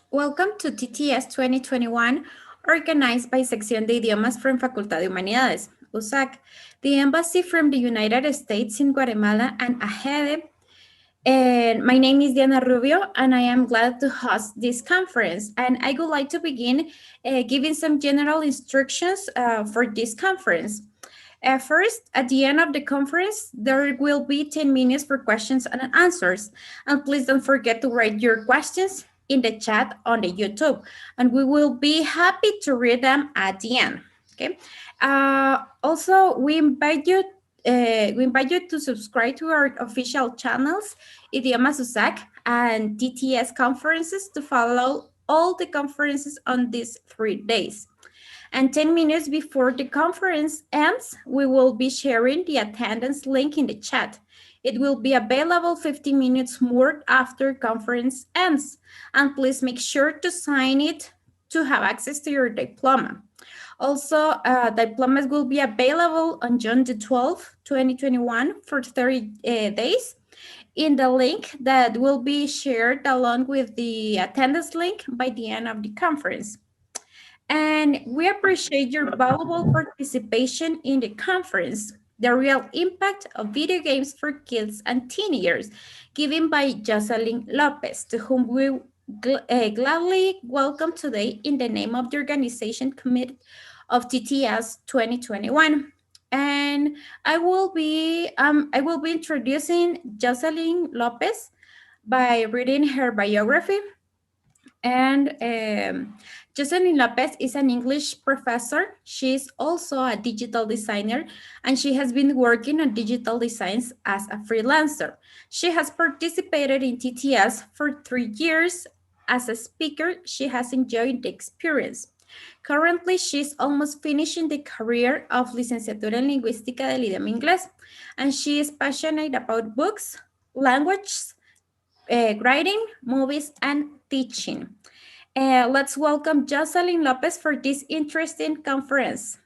Welcome to TTS 2021, organized by Sección de Idiomas from Facultad de Humanidades, USAC, the Embassy from the United States in Guatemala, and AHEDE. And my name is Diana Rubio, and I am glad to host this conference. And I would like to begin giving some general instructions for this conference. First, at the end of the conference, there will be 10 minutes for questions and answers. And please don't forget to write your questions in the chat on the YouTube, and we will be happy to read them at the end. Okay. Also, we invite you to subscribe to our official channels, Idiomas USAC and TTS conferences, to follow all the conferences on these 3 days. And 10 minutes before the conference ends, we will be sharing the attendance link in the chat. It will be available 15 minutes more after conference ends. And please make sure to sign it to have access to your diploma. Also, diplomas will be available on June the 12th, 2021 for 30 days in the link that will be shared along with the attendance link by the end of the conference. And we appreciate your valuable participation in the conference, The Real Impact of Video Games for Kids and Teenagers, given by Jocelyn Lopez, to whom we gladly welcome today in the name of the organization committee of TTS 2021. And I will be introducing Jocelyn Lopez by reading her biography. And Jocelyn Lopez is an English professor. She's also a digital designer, and she has been working on digital designs as a freelancer. She has participated in TTS for 3 years. As a speaker, she has enjoyed the experience. Currently, she's almost finishing the career of Licenciatura en Lingüística del Idioma Inglés, and she is passionate about books, language, writing, movies, and teaching. Let's welcome Jocelyn Lopez for this interesting conference.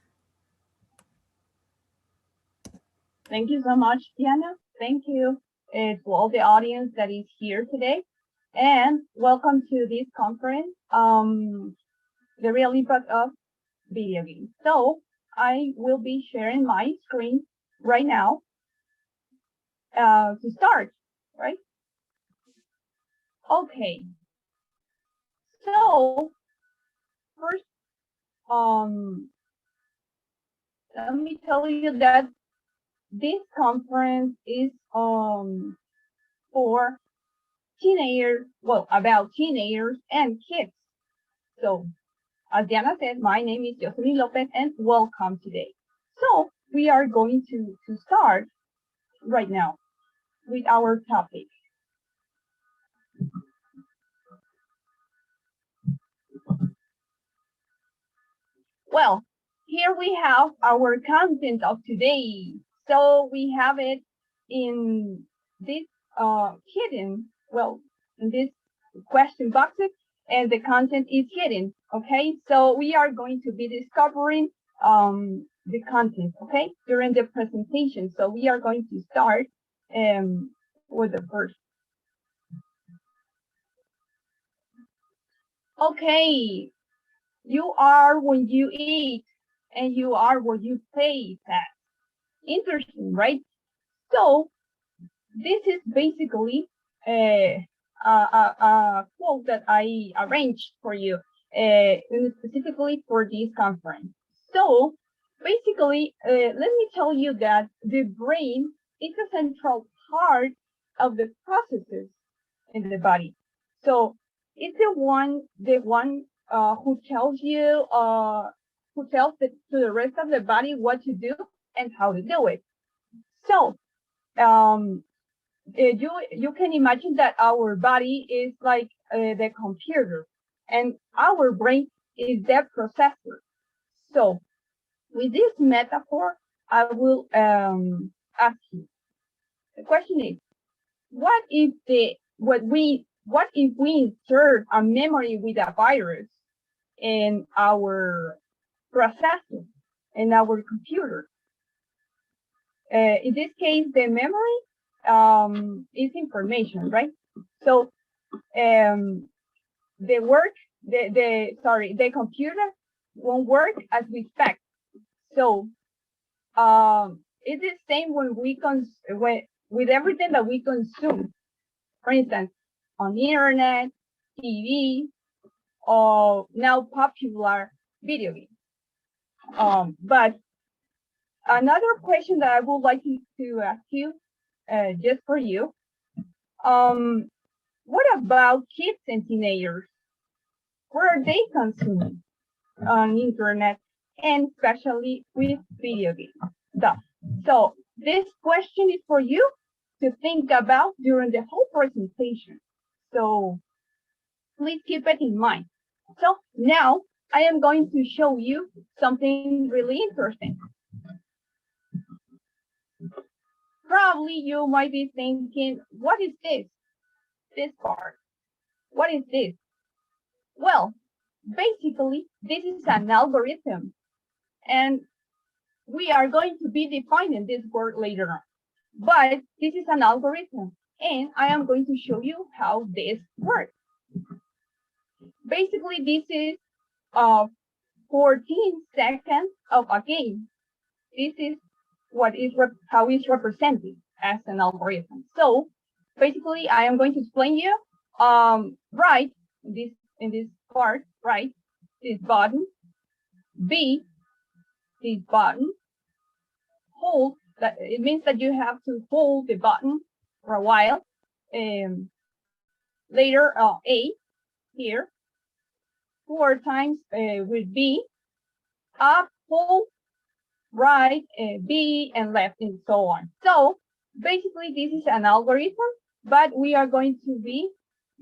Thank you so much, Diana. Thank you to all the audience that is here today. And welcome to this conference, The Real Impact of Video Games. So I will be sharing my screen right now to start, right? Okay. So first, let me tell you that this conference is for teenagers, well, about teenagers and kids. So as Diana said, my name is Jocelyn Lopez and welcome today. So we are going to start right now with our topic. Well, here we have our content of today. So we have it in this hidden, well, in this question boxes, and the content is hidden, okay? So we are going to be discovering the content, okay, during the presentation. So we are going to start with the first. Okay, you are when you eat, and you are what you pay tax. Interesting, right? So this is basically a quote that I arranged for you, specifically for this conference. So basically, let me tell you that the brain is a central part of the processes in the body. So it's the one who tells you, to the rest of the body what to do and how to do it. So you can imagine that our body is like the computer, and our brain is the processor. So with this metaphor, I will ask you. The question is, what if we insert a memory with a virus in our processor, in our computer? In this case, the memory is information, right? So the computer won't work as we expect. So it's the same when with everything that we consume. For instance, on the internet, TV, or now popular video games. But another question that I would like to ask you, just for you, what about kids and teenagers? What are they consuming on internet, and especially with video games? So this question is for you to think about during the whole presentation. So please keep it in mind. So now I am going to show you something really interesting. Probably you might be thinking, what is this? This part. What is this? Well, basically, this is an algorithm, and we are going to be defining this word later on. But this is an algorithm, and I am going to show you how this works. Basically, this is 14 seconds of a game. This is how it's represented as an algorithm. So basically, I am going to explain you. Right in this part, right, this button. B, this button. Hold. That it means that you have to hold the button for a while. Later, A here. 4 times with B. Up, hold, right, B, and left, and so on. So basically, this is an algorithm, but we are going to be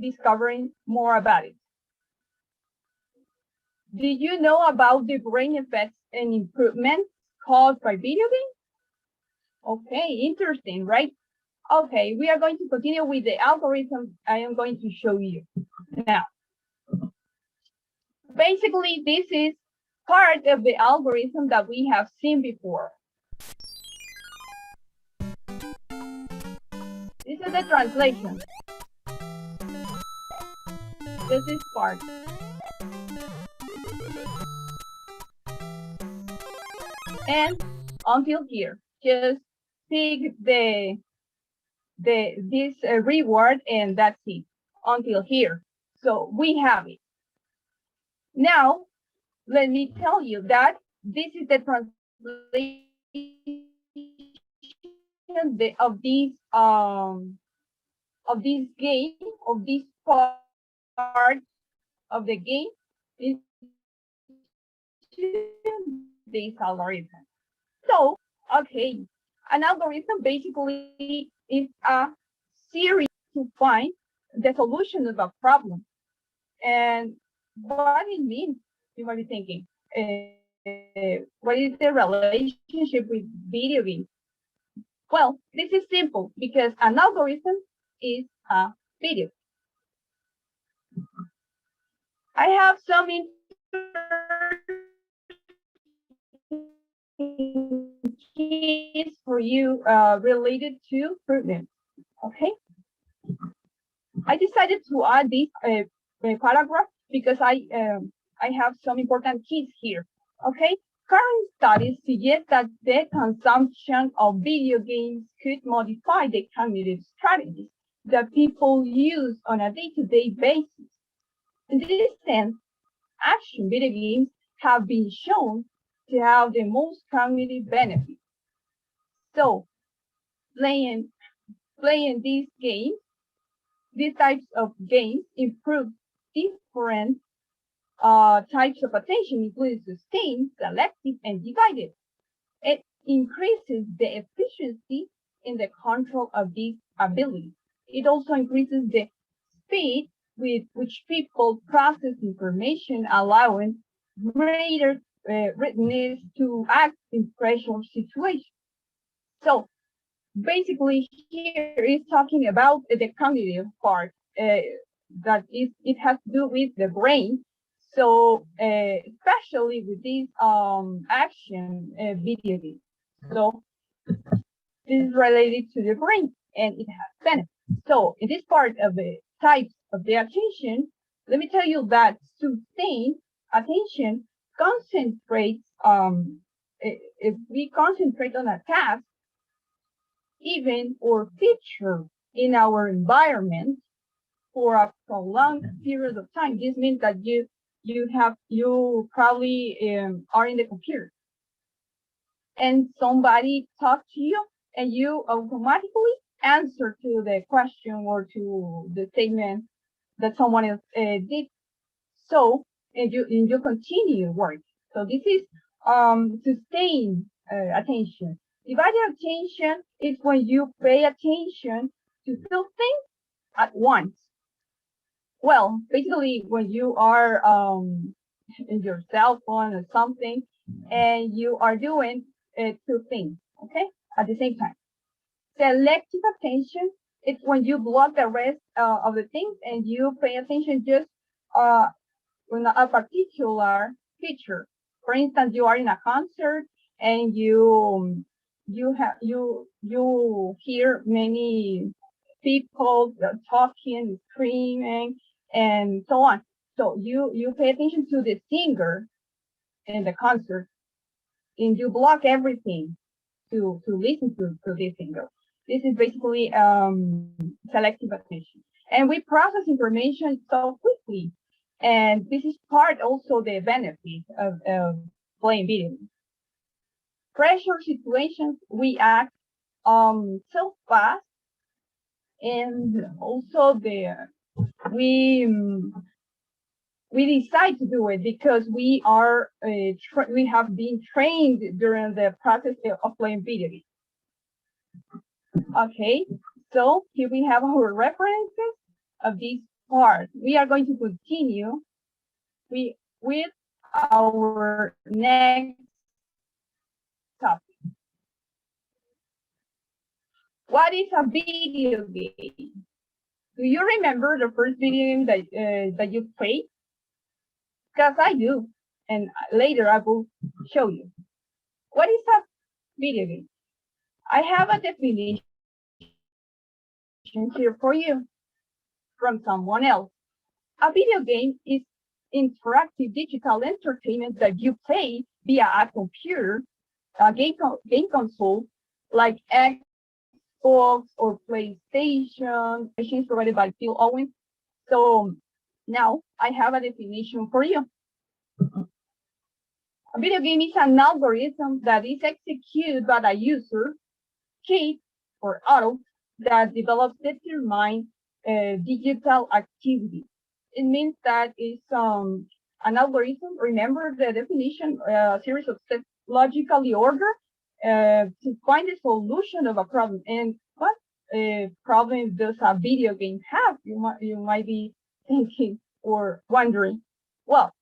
discovering more about it. Did you know about the brain effects and improvements caused by video games? Okay, interesting, right? Okay, we are going to continue with the algorithm I am going to show you now. Basically, this is part of the algorithm that we have seen before. This is the translation. This is part. And until here, just pick this reward, and that's it until here. So we have it. Now, let me tell you that this is the translation of this part of the game is this algorithm. So, okay, an algorithm basically is a series to find the solution of a problem. And what it means, you might be thinking, what is the relationship with video games? Well, this is simple because an algorithm is a video. I have some keys for you related to prudence. Okay. I decided to add this paragraph because I have some important keys here. Okay. Current studies suggest that the consumption of video games could modify the cognitive strategies that people use on a day-to-day basis. In this sense, action video games have been shown to have the most cognitive benefits. So, playing these types of games improve different types of attention, including sustained, selective, and divided. It increases the efficiency in the control of these abilities. It also increases the speed with which people process information, allowing greater readiness to act in pressure situations. So basically, here is talking about the cognitive part that it has to do with the brain. So especially with this action video game. So this is related to the brain and it has benefits. So in this part of the types of the attention, let me tell you that sustained attention concentrates if we concentrate on a task, event, or feature in our environment for a prolonged period of time. This means that you probably are in the computer and somebody talks to you and you automatically answer to the question or to the statement that someone else did. So and you continue work. So this is sustained attention. Divided attention is when you pay attention to two things at once. Well, basically when you are in your cell phone or something and you are doing two things, okay, at the same time. Selective attention is when you block the rest of the things and you pay attention just on a particular feature. For instance, you are in a concert and you hear many people talking, screaming, and so on. So you pay attention to the singer in the concert, and you block everything to listen to this singer. This is basically selective attention, and we process information so quickly, and this is part also the benefit of playing video games. Pressure situations, we act so fast, and also we we decide to do it because we are we have been trained during the process of playing video games. Okay, so here we have our references of this part. We are going to continue with our next topic. What is a video game? Do you remember the first video game that you played? Because I do, and later I will show you. What is a video game? I have a definition here for you from someone else. A video game is interactive digital entertainment that you play via a computer, a game console like Xbox or PlayStation, machines provided by Phil Owens. So now I have a definition for you. A video game is an algorithm that is executed by a user, kid or adult, that develops determined digital activity. It means that it's an algorithm. Remember the definition, a series of steps logically ordered to find the solution of a problem. And what problem does a video game have? You might be thinking or wondering. Well,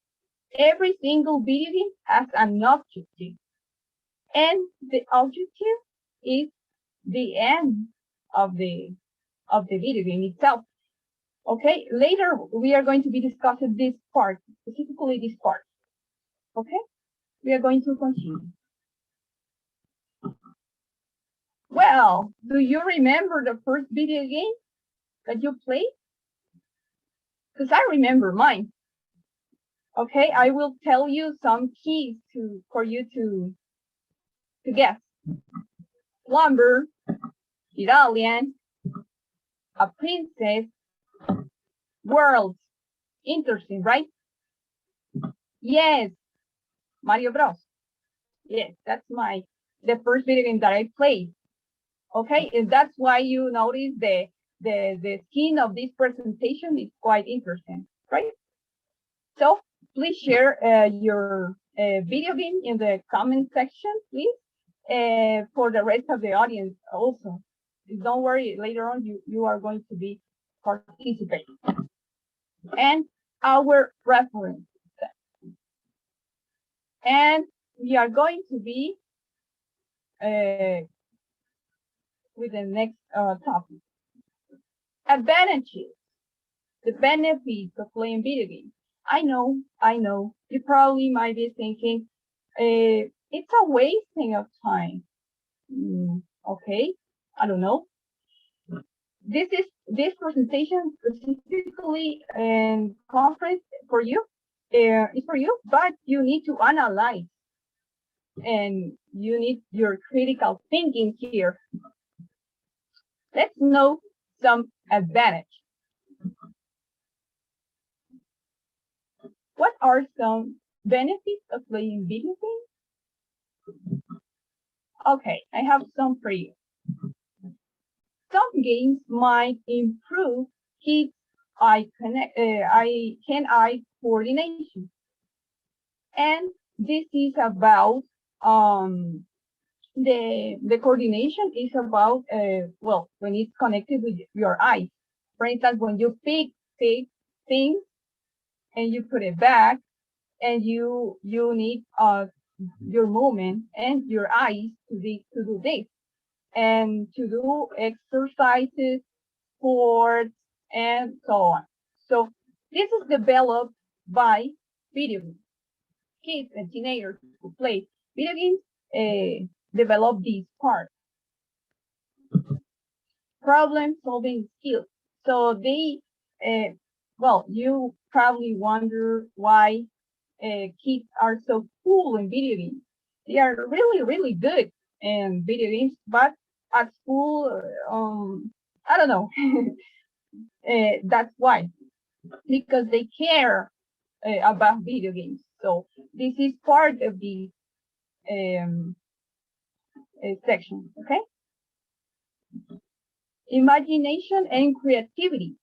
every single video game has an objective, and the objective is the end of the video game itself. Okay, later we are going to be discussing this part, specifically this part. Okay, we are going to continue. Well, do you remember the first video game that you played? Because I remember mine. Okay, I will tell you some keys for you to guess. Slumber, Italian, a princess, world. Interesting, right? Yes, Mario Bros. Yes, that's the first video game that I played. Okay, and that's why you notice the skin of this presentation is quite interesting, right? So please share your video game in the comment section, please, for the rest of the audience also. Don't worry, later on you are going to be participating. And our reference. And we are going to be with the next topic. Advantages, the benefits of playing video games. I know, you probably might be thinking, it's a wasting of time. Okay, I don't know. This presentation specifically and conference for you is for you, but you need to analyze and you need your critical thinking here. Let's know some advantage. What are some benefits of playing video games? Okay, I have some for you. Some games might improve kids' hand-eye coordination, and this is about the coordination is about well, when it's connected with your eyes. For instance, when you pick things and you put it back, and you need your movement and your eyes to do this and to do exercises, sports, and so on. So this is developed by video games. Kids and teenagers who play video games develop these parts. Problem-solving skills. So they, well, you probably wonder why kids are so cool in video games. They are really, really good in video games, but at school, I don't know. That's why, because they care about video games. So this is part of the section, okay? Imagination and creativity.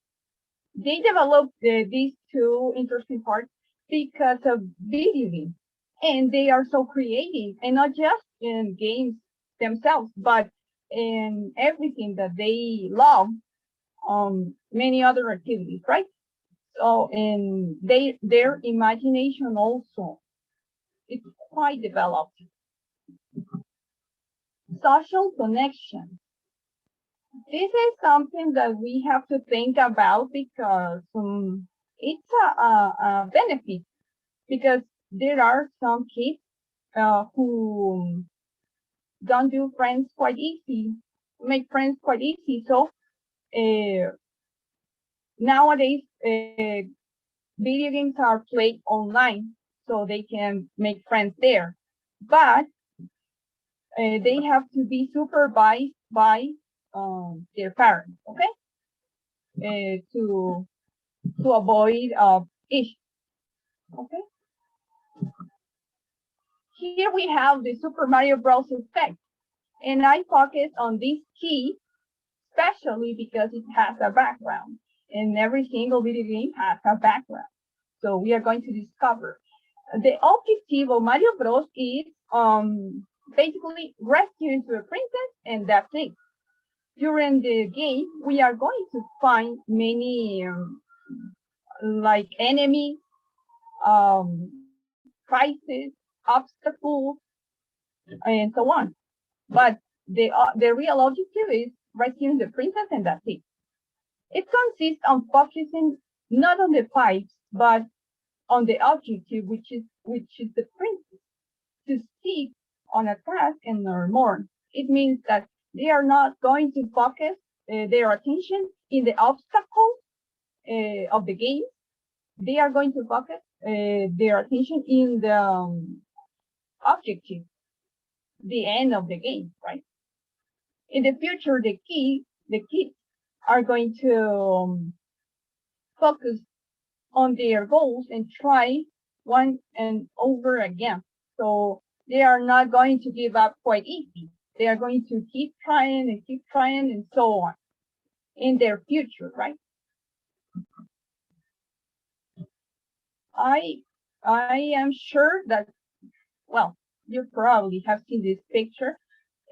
They developed these two interesting parts because of video games. And they are so creative, and not just in games themselves, but in everything that they love, many other activities, right? So, and their imagination also, it's quite developed. Social connection. This is something that we have to think about because it's a benefit, because there are some kids who don't do friends quite easy, make friends quite easy. So nowadays, video games are played online, so they can make friends there. But they have to be supervised by their parents, okay? To avoid issues, okay? Here we have the Super Mario Bros. Effect, and I focus on this key, especially because it has a background, and every single video game has a background. So we are going to discover. The objective of Mario Bros. Is basically rescuing the princess, and that's it. During the game, we are going to find many like enemies, prizes, obstacles, and so on. But the real objective is rescuing the princess, and that's it. It consists on focusing not on the fights, but on the objective, which is the princess, to stick on a task and learn more. It means that they are not going to focus their attention in the obstacles of the game. They are going to focus their attention in the objective, the end of the game, right? In the future, the kids are going to focus on their goals and try one and over again. So they are not going to give up quite easy. They are going to keep trying and so on in their future, right? I am sure that, well, you probably have seen this picture,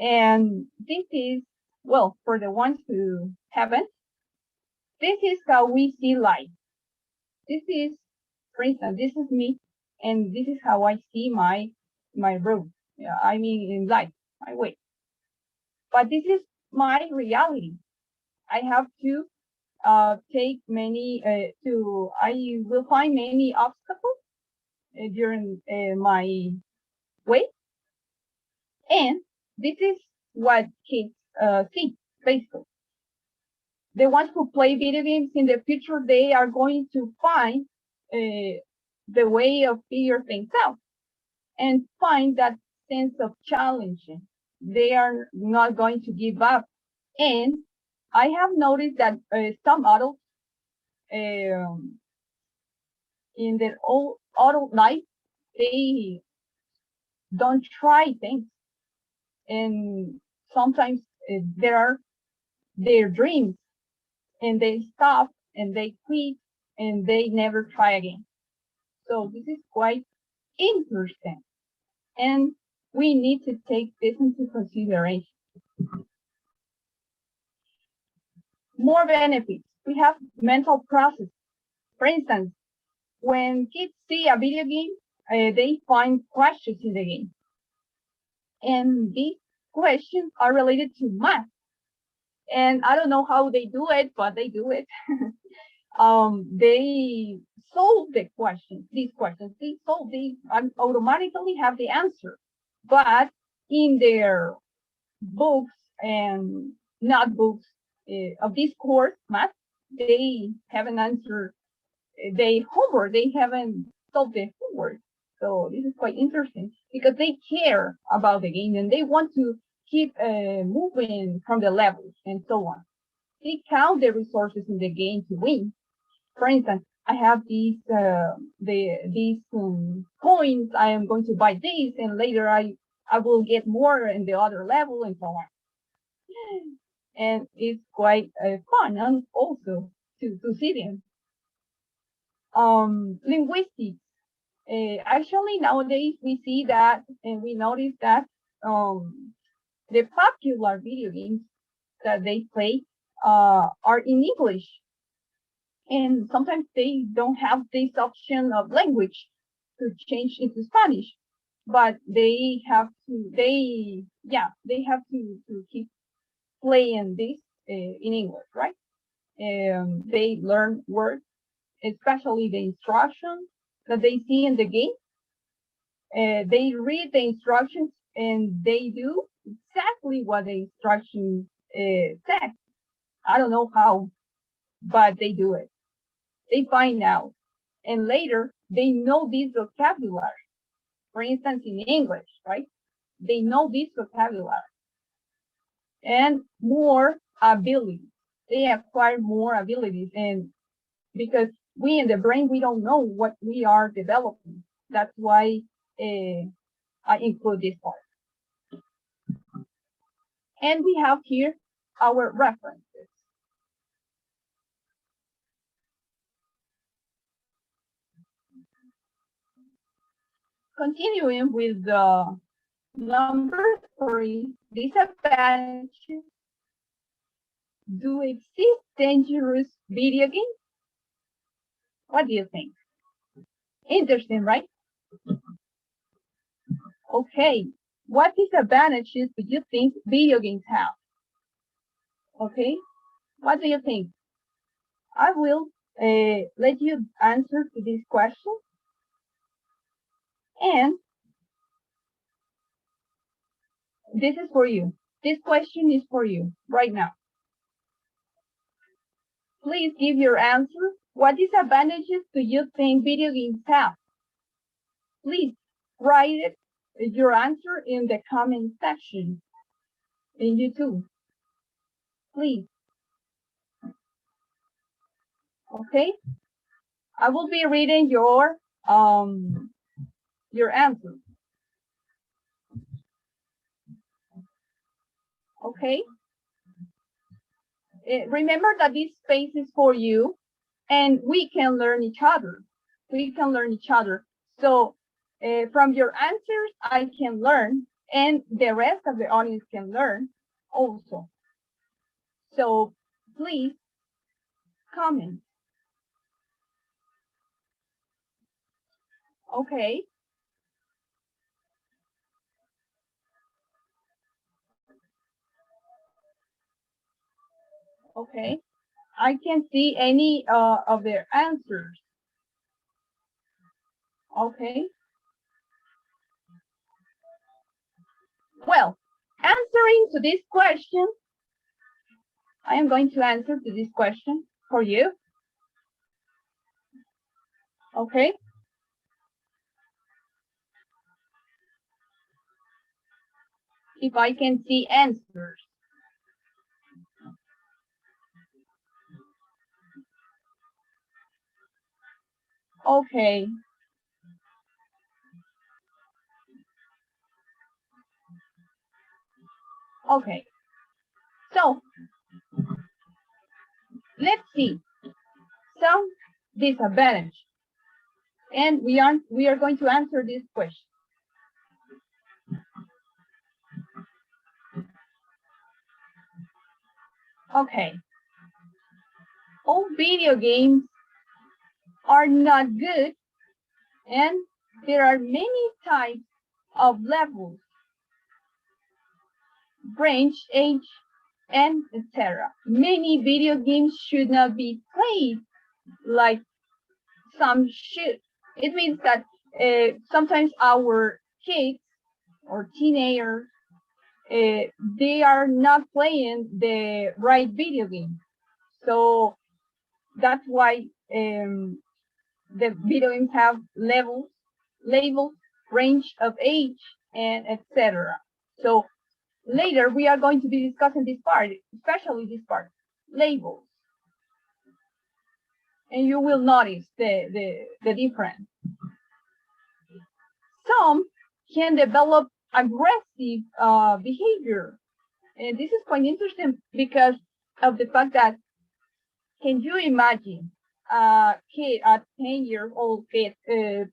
and this is, well, for the ones who haven't, this is how we see life. This is, for instance, this is me, and this is how I see my road. Yeah, I mean, in life, my way. But this is my reality. I have to take many I will find many obstacles during my way, and this is what kids see basically. The ones who play video games in the future, they are going to find the way of figure things out and find that sense of challenging. They are not going to give up. And I have noticed that some adults um, in their old adult life, they don't try things. And sometimes there are their dreams and they stop and they quit and they never try again. So this is quite interesting. And we need to take this into consideration. More benefits. We have mental process. For instance, when kids see a video game, they find questions in the game. And these questions are related to math. And I don't know how they do it, but they do it. They solve the questions, these questions. They solve, they automatically have the answer. But in their books and notebooks of this course, math, they haven't answered they homework. They haven't solved the homework. So this is quite interesting because they care about the game and they want to keep moving from the levels and so on. They count the resources in the game to win. For instance, I have these coins. I am going to buy these, and later I will get more in the other level and so on. And it's quite fun and also to see them. Linguistics. Actually, nowadays we see that and we notice that the popular video games that they play are in English, and sometimes they don't have this option of language to change into Spanish, but they have to. They have to keep playing this in English, right? They learn words, especially the instructions that they see in the game. They read the instructions and they do exactly what the instructions said. I don't know how, but they do it. They find out. And later, they know this vocabulary. For instance, in English, right? They know this vocabulary and more abilities. They acquire more abilities. And because we in the brain, we don't know what we are developing. That's why I include this part. And we have here our references. Continuing with the number 3, disadvantages. Do exist dangerous video games? What do you think? Interesting, right? Okay, what disadvantages do you think video games have? Okay, what do you think? I will let you answer to this question. And this is for you. This question is for you right now. Please give your answer. What disadvantages do you think video games have? Please write it, your answer in the comment section in YouTube. Please. Okay? I will be reading your answer. Okay? Remember that this space is for you and we can learn each other. We can learn each other. So from your answers, I can learn and the rest of the audience can learn also. So please comment. Okay. Okay. I can't see any of their answers. Okay. Well, answering to this question, I am going to answer to this question for you. Okay. If I can see answers. Okay. Okay. So let's see some disadvantage. And we are going to answer this question. Okay. All video games are not good, and there are many types of levels, range, age, and etc. Many video games should not be played like some should. It means that sometimes our kids or teenagers, they are not playing the right video game. So that's why the video games have levels, labels, range of age, and etc. So later we are going to be discussing this part, especially this part, labels. And you will notice the difference. Some can develop aggressive behavior. And this is quite interesting because of the fact that, can you imagine a kid, a 10-year-old kid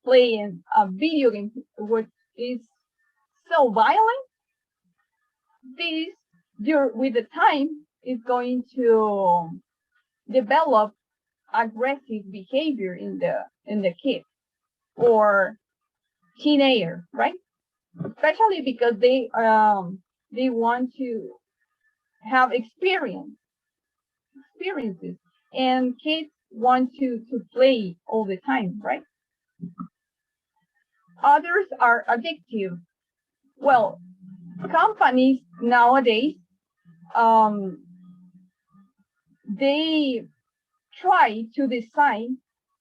playing a video game which is so violent? This, with the time, is going to develop aggressive behavior in the kid or teenager, right? Especially because they want to have experiences, and kids want to play all the time, right? Others are addictive. Well, companies nowadays, they try to design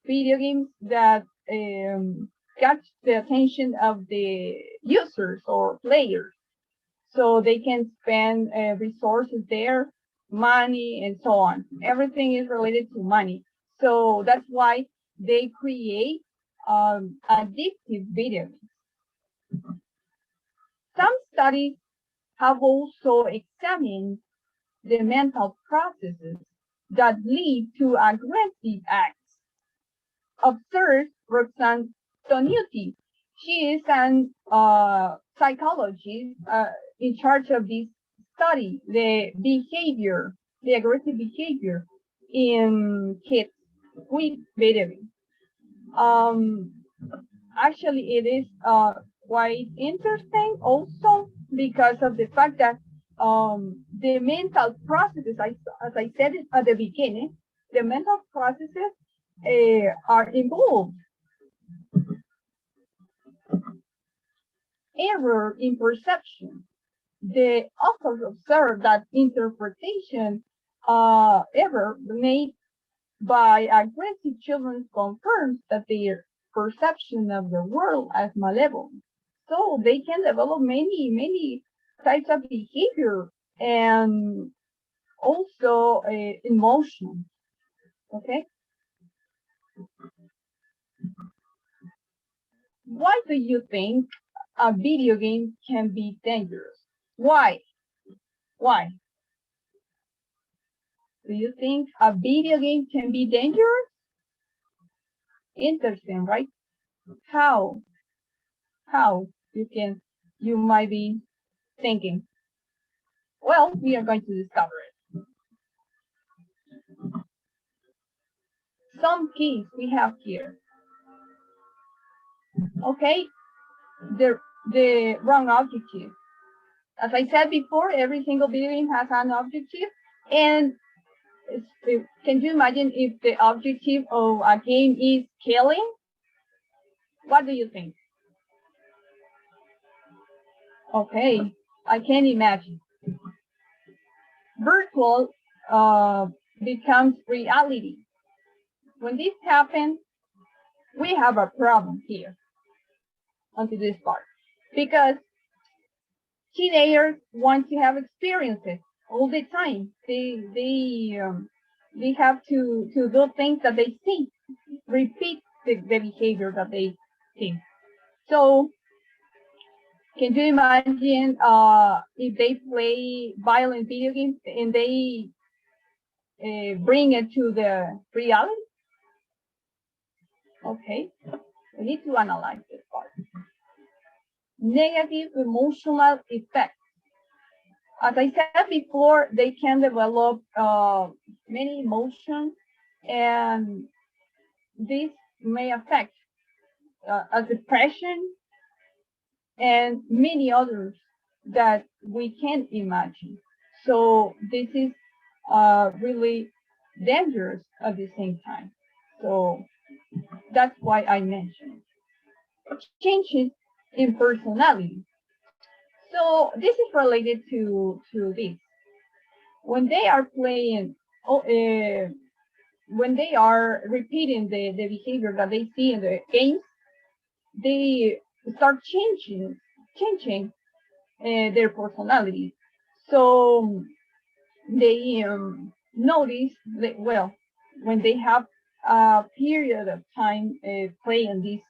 video games that catch the attention of the users or players, so they can spend resources there, money, and so on. Everything is related to money. So that's why they create addictive video games. Some studies have also examined the mental processes that lead to aggressive acts. Observe Roxanne Tonuti. She is an psychologist in charge of this study, the aggressive behavior in kids with video games. Actually, it is quite interesting also because of the fact that the mental processes, as I said at the beginning, the mental processes are involved. Error in perception. The authors observed that interpretation error made by aggressive children confirms that their perception of the world as malevolent. So they can develop many types of behavior and also emotion. Okay. Why do you think a video game can be dangerous? Why? Why? Do you think a video game can be dangerous? Interesting, right? How? How you might be thinking? Well, we are going to discover it. Some keys we have here. Okay, the wrong objective. As I said before, every single video game has an objective, and can you imagine if the objective of a game is killing? What do you think? Okay, I can imagine. Virtual becomes reality. When this happens, we have a problem here onto this part, because teenagers want to have experiences all the time. They have to do things that they see, repeat the behavior that they see. So can you imagine if they play violent video games and they bring it to the reality? Okay, we need to analyze this part. Negative emotional effects. As I said before, they can develop many emotions, and this may affect a depression and many others that we can't imagine. So this is really dangerous at the same time. So that's why I mentioned changes in personality. So this is related to this. When they are playing, when they are repeating the behavior that they see in the games, they start changing their personality. So they notice that, well, when they have a period of time playing this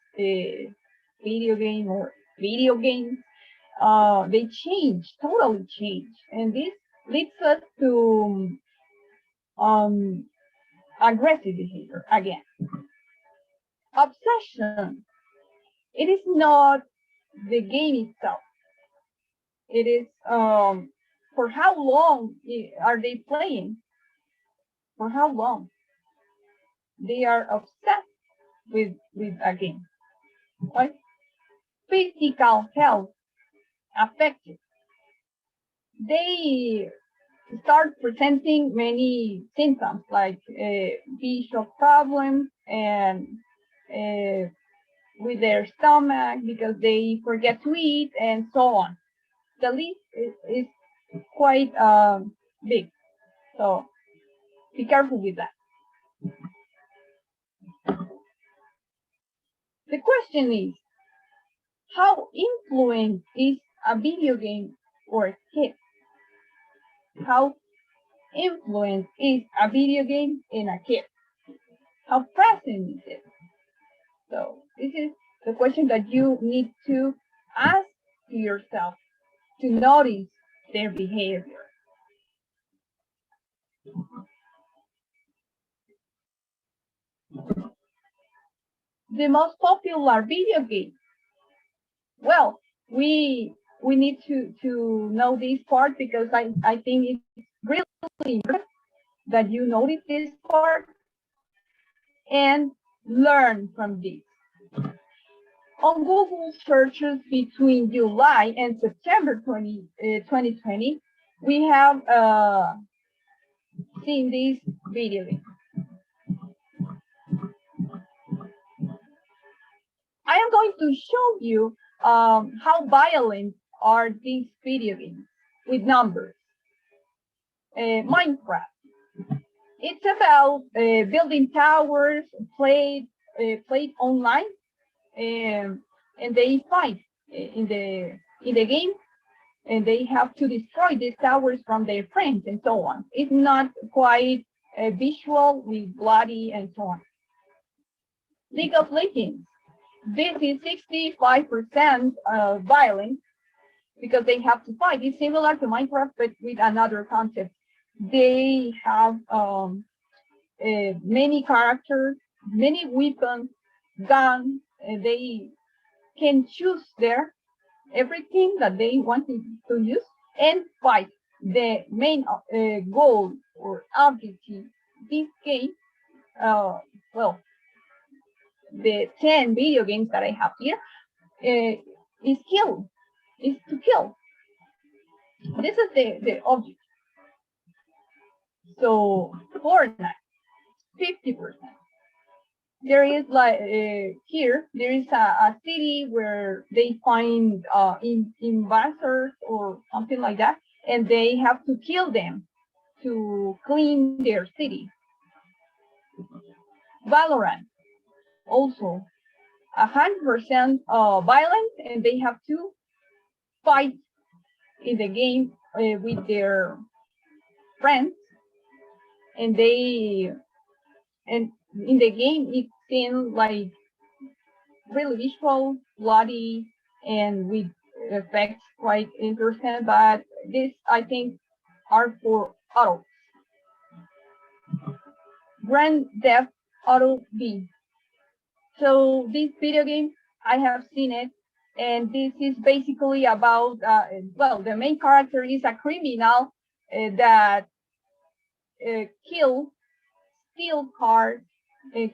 video game or video games, they totally change. And this leads us to aggressive behavior again. Obsession. It is not the game itself. It is for how long are they playing? For how long? They are obsessed with a game. Right? Physical health affected. They start presenting many symptoms like visual problems and with their stomach because they forget to eat and so on. The list is quite big, so be careful with that. The question is, how influent is a video game for a kid? How influent is a video game in a kid? How present is it? So this is the question that you need to ask to yourself to notice their behavior. The most popular video game. Well, we need to know this part because I think it's really important that you notice this part and learn from this. On Google searches between July and September 2020, we have seen this video game. I am going to show you how violent are these video games with numbers. Minecraft. It's about building towers, played online, and they fight in the game, and they have to destroy these towers from their friends and so on. It's not quite visual with bloody and so on. League of Legends. This is 65% violence because they have to fight. It's similar to Minecraft, but with another concept. They have many characters, many weapons, guns. They can choose there everything that they want to use and fight. The main goal or objective this game, the 10 video games that I have here, is to kill. This is the object. So Fortnite, 50%. There is like here, there is a city where they find invaders or something like that, and they have to kill them to clean their city. Valorant, also 100% violent, and they have to fight in the game with their friends, and in the game it seems like really visual, bloody, and with effects quite interesting. But this, I think, are for adults. Grand Theft Auto V. So this video game, I have seen it, and this is basically about, well, the main character is a criminal that steal cars,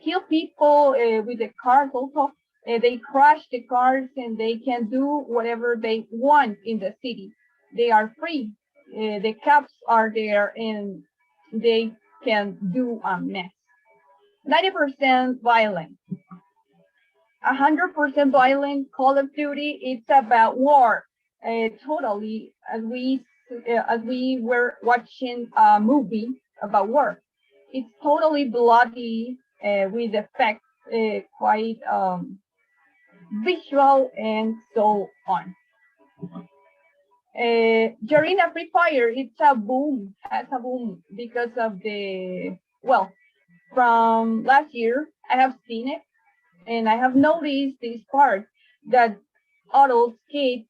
kill people with the cars also. They crash the cars and they can do whatever they want in the city. They are free. The cops are there and they can do a mess. 90% violent. 100% violent. Call of Duty, it's about war. Totally, as we were watching a movie about war. It's totally bloody with effects, quite visual and so on. During a Free Fire, it's a boom, has a boom because of well, from last year, I have seen it, and I have noticed this part that adults, kids,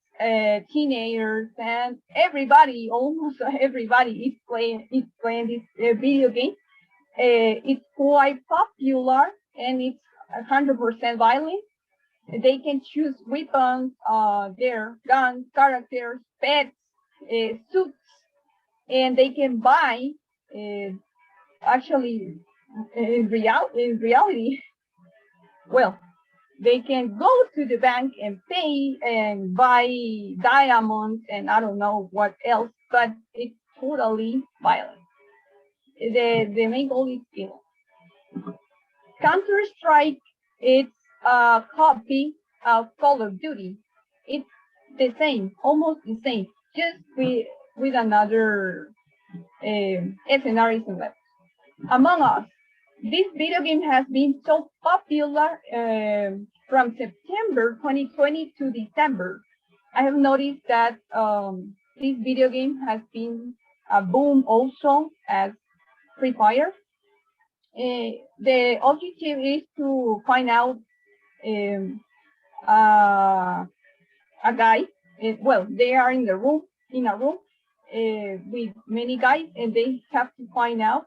teenagers, and everybody, almost everybody is playing this video game. It's quite popular, and it's 100% violent. They can choose weapons, their guns, characters, pets, suits, and they can buy. Actually, in reality, well, they can go to the bank and pay and buy diamonds and I don't know what else, but it's totally violent. The main goal is kill. Counter-Strike, it's a copy of Call of Duty. It's the same, almost the same, just with another scenarios and levels. Among Us, this video game has been so popular from September 2020 to December. I have noticed that this video game has been a boom also as Free Fire. The objective is to find out a guy. Well, they are in a room with many guys, and they have to find out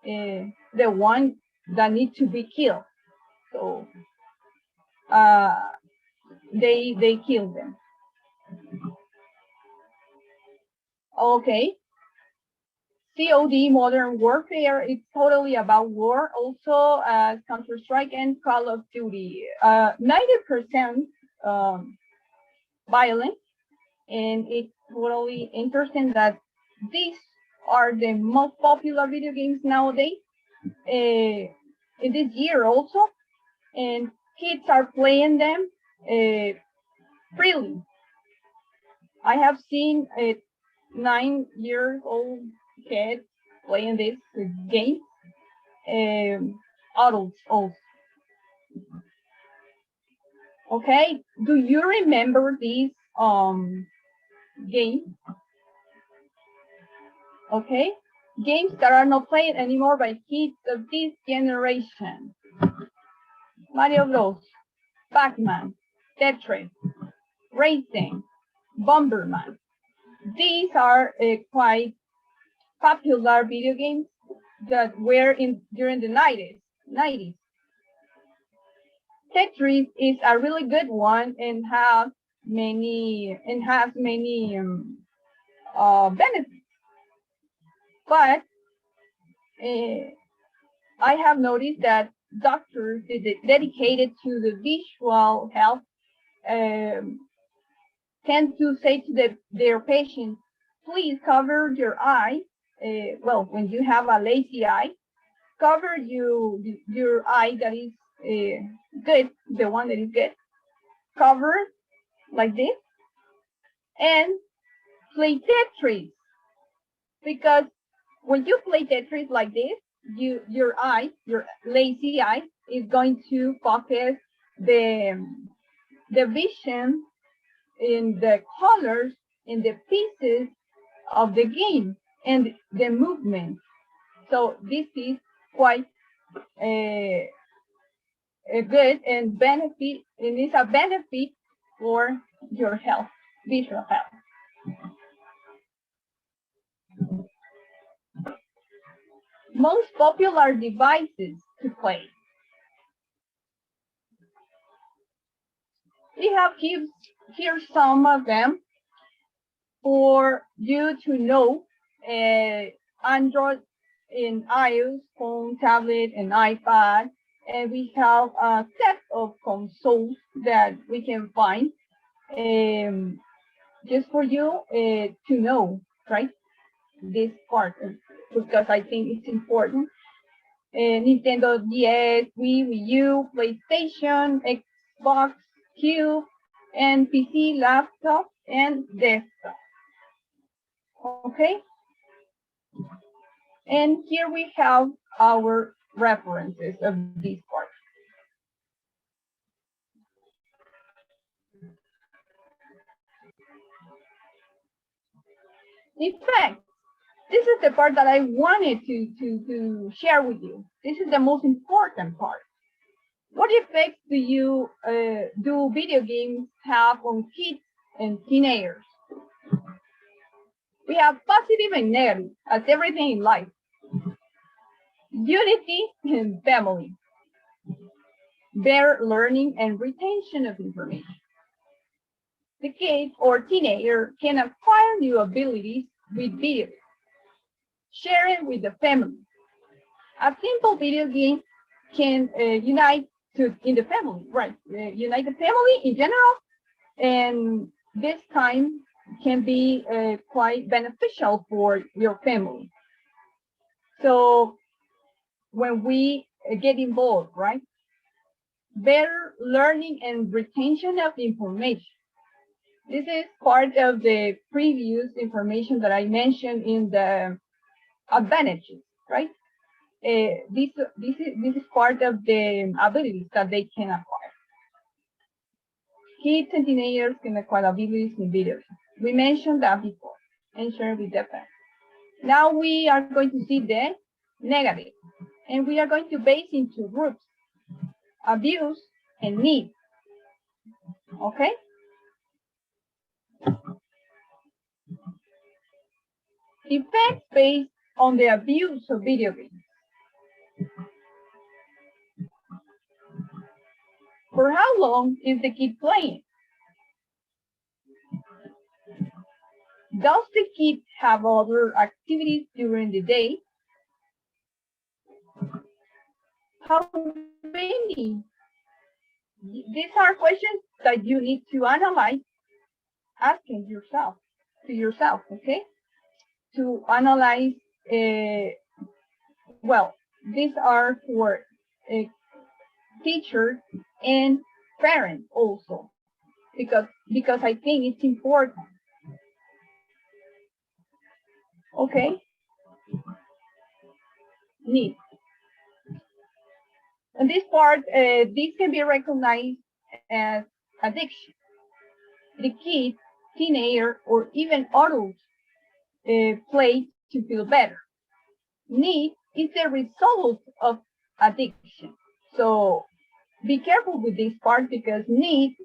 the one that needs to be killed. So they kill them. Okay. COD, Modern Warfare, it's totally about war, also as Counter-Strike and Call of Duty. 90% violent, and it's totally interesting that these are the most popular video games nowadays, in this year also, and kids are playing them freely. I have seen a 9-year-old kid playing this game, adults also. Okay, do you remember this game? Okay, games that are not played anymore by kids of this generation. Mario Bros, Pac-Man, Tetris, Racing, Bomberman. These are quite popular video games that were during the 90s. Tetris is a really good one and has many benefits. But I have noticed that doctors dedicated to the visual health tend to say to their patients, please cover your eye. Well, when you have a lazy eye, cover your eye that is good, the one that is good, cover like this, and play Tetris. Because when you play Tetris like this, your lazy eye, is going to focus the vision in the colors in the pieces of the game and the movement. So this is quite a good and benefit, and it's a benefit for your health, visual health. Most popular devices to play. We have here some of them for you to know. Android and iOS, phone, tablet, and iPad. And we have a set of consoles that we can find just for you to know, right? This part, because I think it's important. Nintendo DS, Wii U, PlayStation, Xbox, Cube, and PC, laptop, and desktop. Okay? And here we have our references of this part. In fact, this is the part that I wanted to share with you. This is the most important part. What effects do video games have on kids and teenagers? We have positive and negative, as everything in life. Unity and family. Better learning and retention of information. The kid or teenager can acquire new abilities with video. Share it with the family. A simple video game can unite in the family, right? Unite the family in general, and this time can be quite beneficial for your family. So when we get involved, right? Better learning and retention of information. This is part of the previous information that I mentioned in the advantages, right? This is part of the abilities that they can acquire. Kids and teenagers can acquire abilities in video games. We mentioned that before and shared with the parents. Now we are going to see the negative, and we are going to base into groups: abuse and need. Okay? Effects based on the abuse of video games. For how long is the kid playing? Does the kid have other activities during the day? How many? These are questions that you need to analyze, asking to yourself, okay? To analyze, well, these are for teachers and parents also, because I think it's important. Okay? Need. And this part, this can be recognized as addiction. The kid, teenager, or even adults play to feel better. Need is the result of addiction. So be careful with this part, because need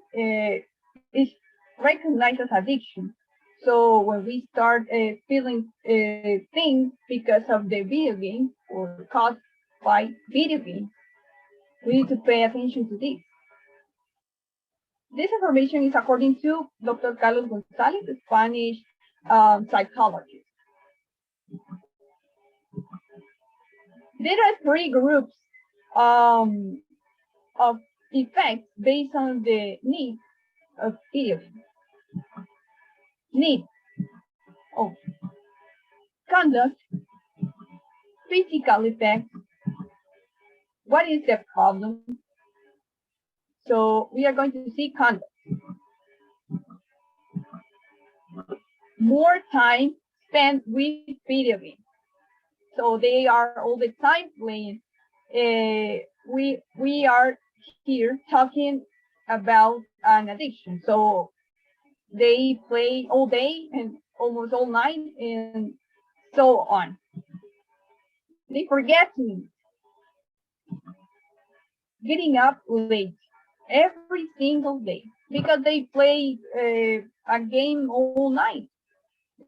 is recognized as addiction. So when we start feeling things because of the video game or caused by video games, we need to pay attention to this. This information is according to Dr. Carlos Gonzalez, a Spanish psychologist. There are 3 groups of effects based on the need of video games. Need of conduct, physical effects. What is the problem? So we are going to see conduct. More time spent with video games. So they are all the time playing. We are here talking about an addiction. So they play all day and almost all night and so on. They forget to eat. Getting up late every single day because they play a game all night,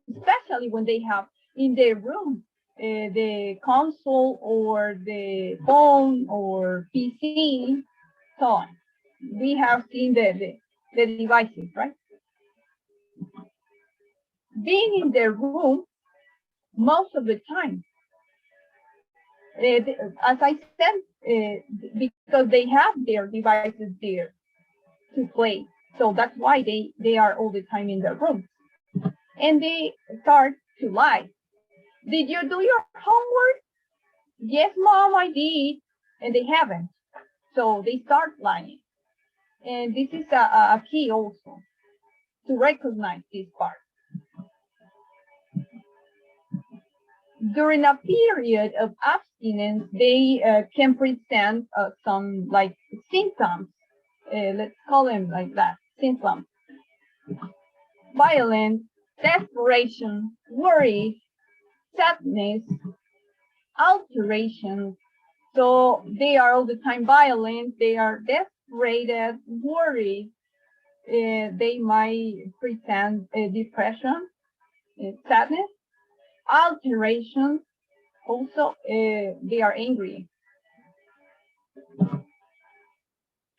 especially when they have in their room the console or the phone or PC, so on. We have seen the devices, right? Being in their room most of the time. As I said, because they have their devices there to play. So that's why they are all the time in their rooms. And they start to lie. Did you do your homework? Yes, mom, I did. And they haven't. So they start lying. And this is a key also to recognize this part. During a period of abstinence, they can present some like symptoms. Let's call them like that, symptoms. Violence, desperation, worry, sadness, alteration. So they are all the time violent, they are desperate, worried. They might present depression, sadness, alteration. Also, they are angry.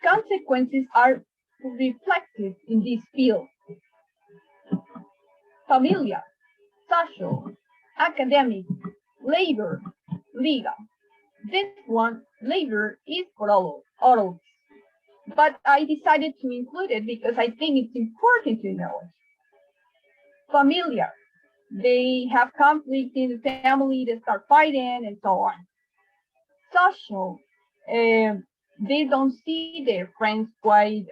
Consequences are reflected in this field. Familiar, social, academic, labor, legal. This one, labor, is for all adults. But I decided to include it because I think it's important to know it. Familiar, they have conflict in the family, they start fighting and so on. Social, they don't see their friends quite,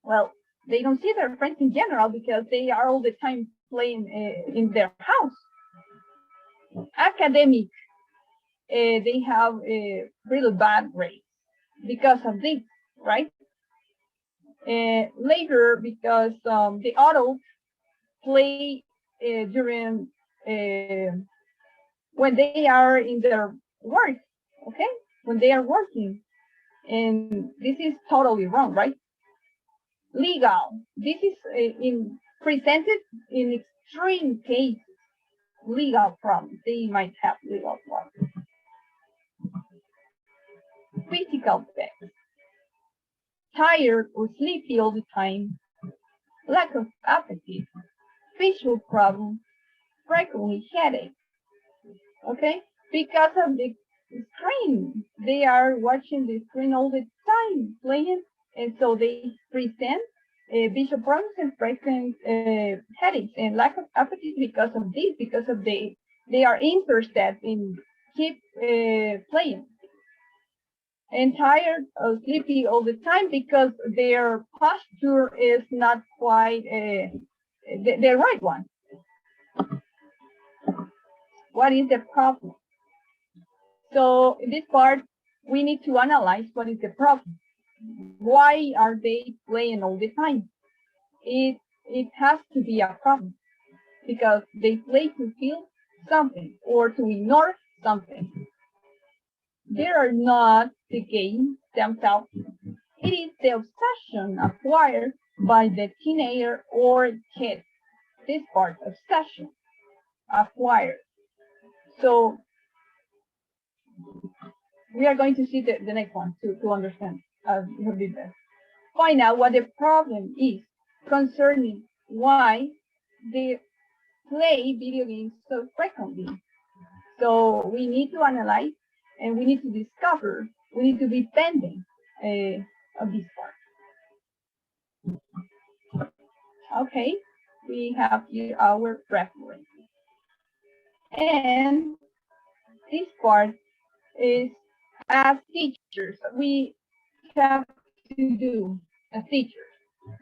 well, they don't see their friends in general because they are all the time playing in their house. Academic, they have really bad grades because of this, right? Later, because the adults play during when they are in their work, okay? When they are working. And this is totally wrong, right? Legal. This is presented in extreme cases. Legal problems. They might have legal problems. Physical effects. Tired or sleepy all the time. Lack of appetite. Visual problems. Frequently headache. Okay? Because of the screen. They are watching the screen all the time, playing, and so they present visual problems and frequent headaches and lack of appetite because of this, because of they are interested in keep playing. And tired or sleepy all the time because their posture is not quite the right one. What is the problem? So in this part, we need to analyze what is the problem. Why are they playing all the time? It has to be a problem because they play to feel something or to ignore something. They are not the games themselves. It is the obsession acquired by the teenager or kid. This part, obsession, acquired. So we are going to see the next one to understand a little bit better. Find out what the problem is concerning why they play video games so frequently. So we need to analyze and we need to discover, we need to be pending of this part. Okay, we have here our reference. And this part is, as teachers, we have to do as teachers.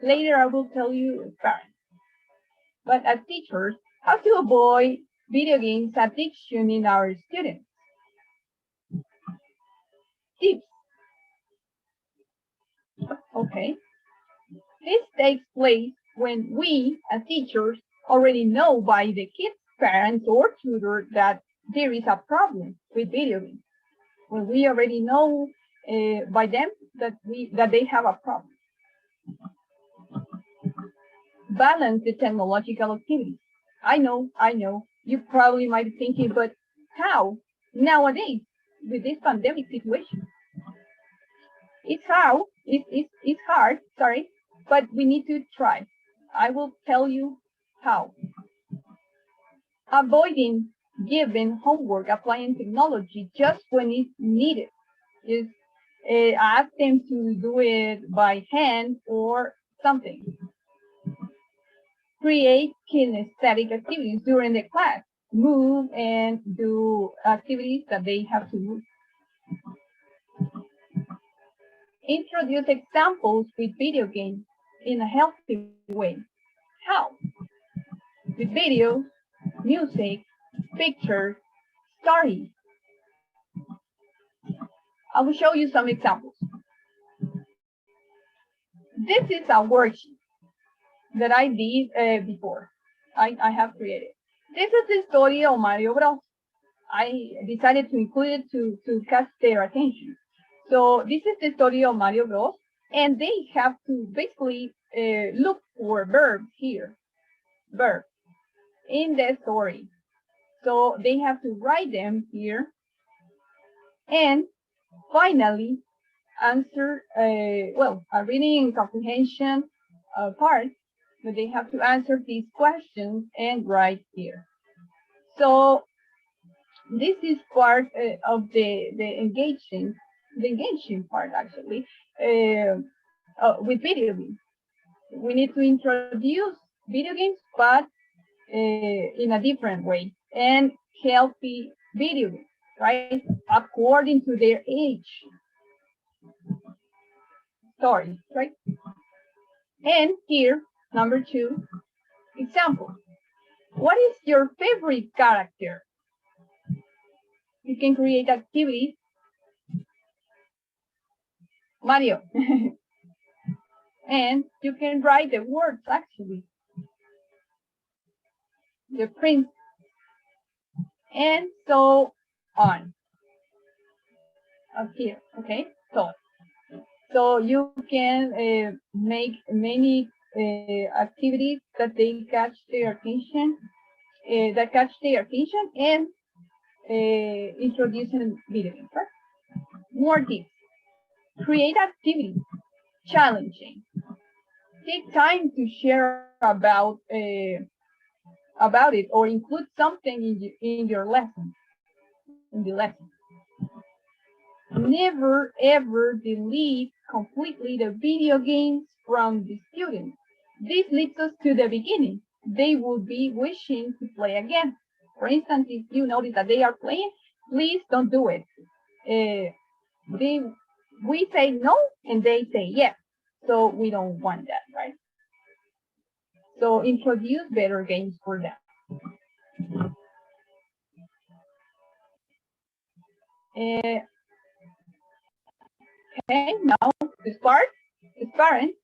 Later I will tell you as parents. But as teachers, how to avoid video games addiction in our students. Tips. Okay. This takes place when we, as teachers, already know by the kids' parents or tutor that there is a problem with video games. When we already know by them that they have a problem. Balance the technological activities. I know, you probably might be thinking, but how nowadays with this pandemic situation? It's hard, sorry, but we need to try. I will tell you how. Avoiding giving homework, applying technology just when it's needed. Just ask them to do it by hand or something. Create kinesthetic activities during the class. Move and do activities that they have to move. Introduce examples with video games in a healthy way. How? With videos, music, pictures, stories. I will show you some examples. This is a worksheet that I did before. I have created. This is the story of Mario Bros. I decided to include it to catch their attention. So this is the story of Mario Bros. And they have to basically look for verbs here, verbs in the story. So they have to write them here. And finally, answer, a reading and comprehension part, but they have to answer these questions and write here. So this is part of the engaging part actually with video games. We need to introduce video games, but in a different way, and healthy video games, right? According to their age. Story, right? And here, number 2, example. What is your favorite character? You can create activities. Mario. And you can write the words actually. The prince. And so on. Up here, okay? So you can make many activities that they catch their attention, and introducing video games. Right? More tips. Create activities, challenging. Take time to share about it or include something in your lesson. In the lesson. Never ever delete completely the video games from the students. This leads us to the beginning. They will be wishing to play again. For instance, if you notice that they are playing, please don't do it. We say no and they say yes. So we don't want that, right? So introduce better games for them. Okay, now this part is parents.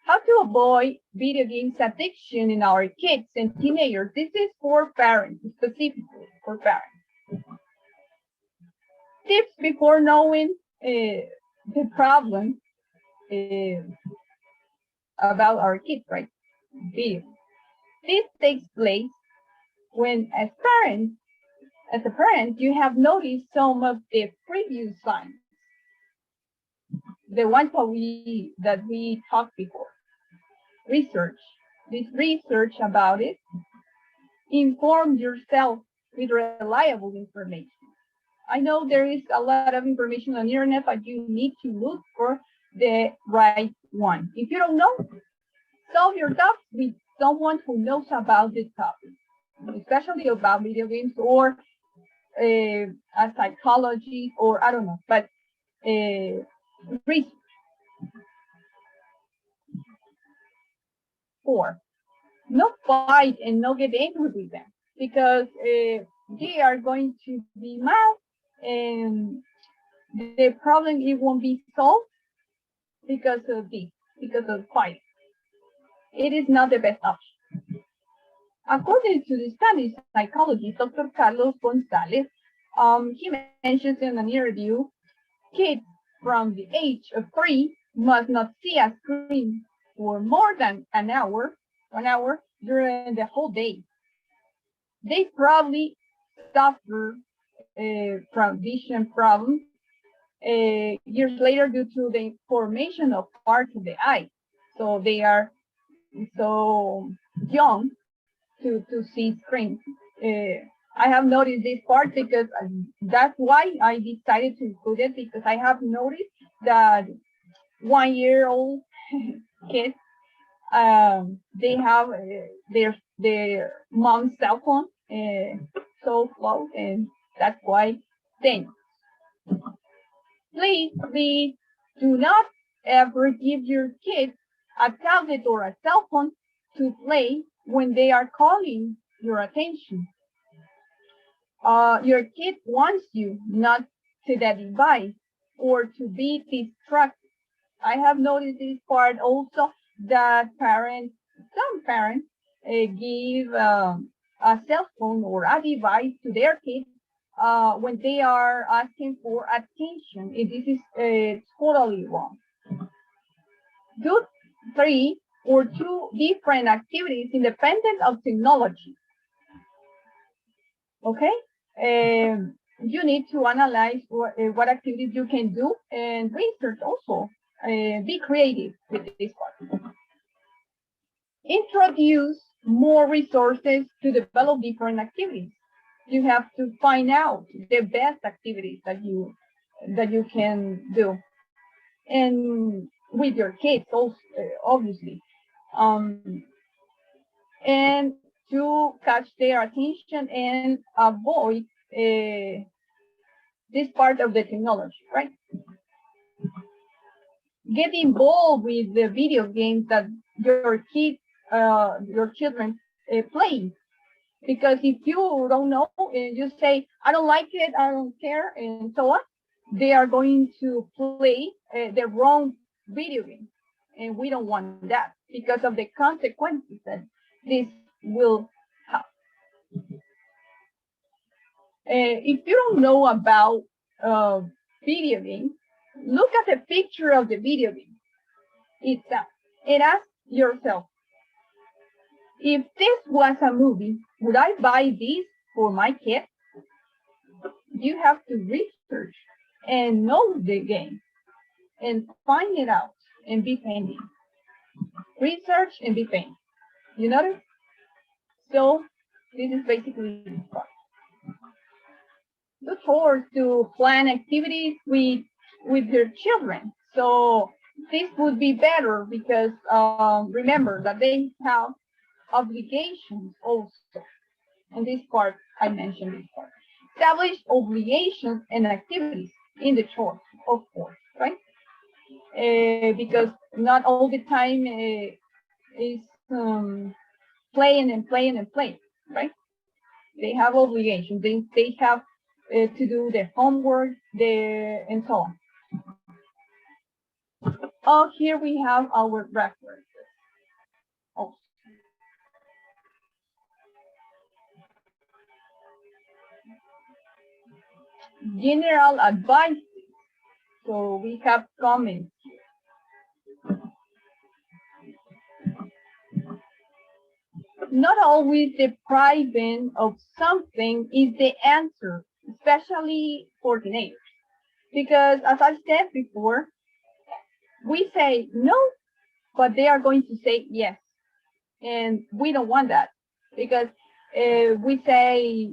How to avoid video games addiction in our kids and teenagers. This is for parents, specifically for parents. Tips before knowing the problem about our kids, right? Video. This takes place when, as a parent, you have noticed some of the previous signs, the ones that we talked before. Research. This research about it. Inform yourself with reliable information. I know there is a lot of information on the internet, but you need to look for the right one. If you don't know, solve your doubts with someone who knows about this topic, especially about video games or a psychology or I don't know, but research. 4, no fight and no get angry with them because they are going to be mad and the problem it won't be solved because of this, because of fighting. It is not the best option. According to the Spanish psychologist, Dr. Carlos Gonzalez, he mentions in an interview, kids from the age of 3 must not see a screen for more than an hour during the whole day. They probably suffer from vision problems years later due to the formation of parts of the eye. So they are so young to see screens. I have noticed this part because that's why I decided to include it, because I have noticed that 1-year-old kids, they have their mom's cell phone so close, and that's why then please do not ever give your kids a tablet or a cell phone to play when they are calling your attention. Your kid wants you not to that device or to be distracted. I have noticed this part also, that some parents give a cell phone or a device to their kids when they are asking for attention. This is totally wrong. Do 3 or 2 different activities independent of technology. Okay? You need to analyze what activities you can do and research also. Be creative with this part. Introduce more resources to develop different activities. You have to find out the best activities that you can do, and with your kids also, obviously, and to catch their attention and avoid this part of the technology, right? Get involved with the video games that your kids, your children play. Because if you don't know and you say, I don't like it, I don't care, and so on, they are going to play the wrong video game. And we don't want that because of the consequences that this will have. If you don't know about video games, look at the picture of the video game itself and ask yourself, if this was a movie, would I buy this for my kid? You have to research and know the game and find it out and be painting. Research and be painting. You notice? So this is basically this part. Look forward to plan activities with your children. So this would be better because remember that they have obligations also. And this part, I mentioned this part. Establish obligations and activities in the chores, of course, right? Because not all the time is playing and playing and playing, right? They have obligations. They have to do their homework, and so on. Oh, here we have our references. Oh. General advice. So we have comments. Not always depriving of something is the answer, especially for teenagers. Because as I said before, we say no, but they are going to say yes. And we don't want that because we say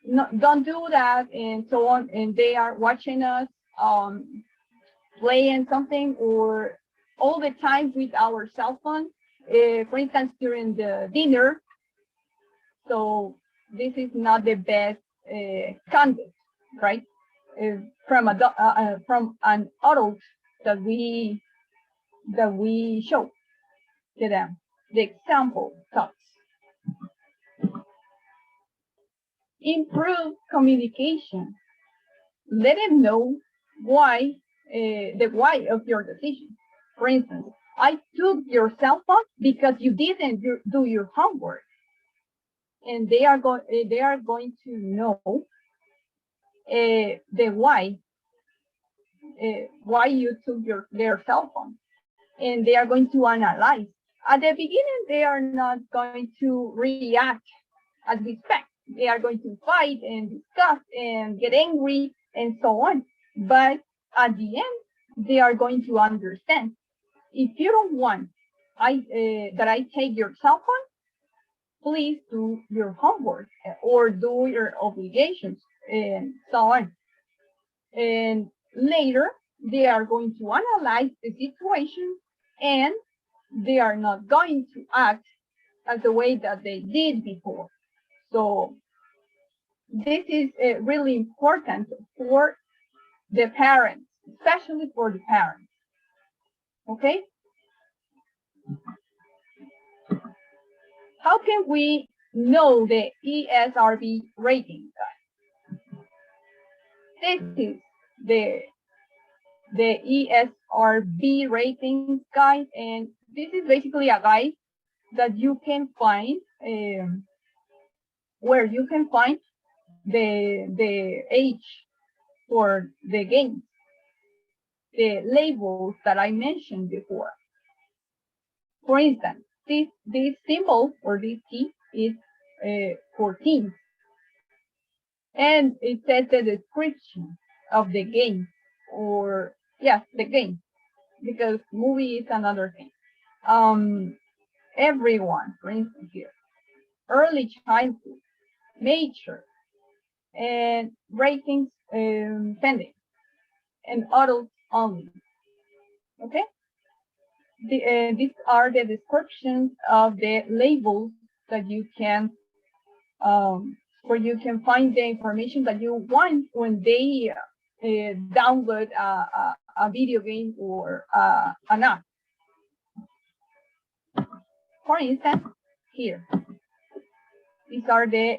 no, don't do that, and so on, and they are watching us playing something or all the time with our cell phone, for instance, during the dinner. So this is not the best conduct, right? From an adult that we show to them. The example talks. Improve communication. Let them know why, the why of your decision. For instance, I took your cell phone because you didn't do your homework, and they are going to know the why you took their cell phone, and they are going to analyze. At the beginning, they are not going to react as we expect. They are going to fight and discuss and get angry and so on. But at the end, they are going to understand. If you don't want that I take your cell phone, please do your homework or do your obligations and so on. And later, they are going to analyze the situation, and they are not going to act as the way that they did before. So this is really important for the parents, especially for the parents. Okay? How can we know the ESRB rating? This is the ESRB rating guide, and this is basically a guide that you can find where you can find the age for the games, the labels that I mentioned before. For instance, this symbol or this key is 14, and it says the description of the game, or yes, the game, because movie is another thing. Everyone, for instance, here, early childhood, major, and ratings pending, and adults only. Okay, these are the descriptions of the labels that you can where you can find the information that you want when they download a video game or an app. For instance, here, these are the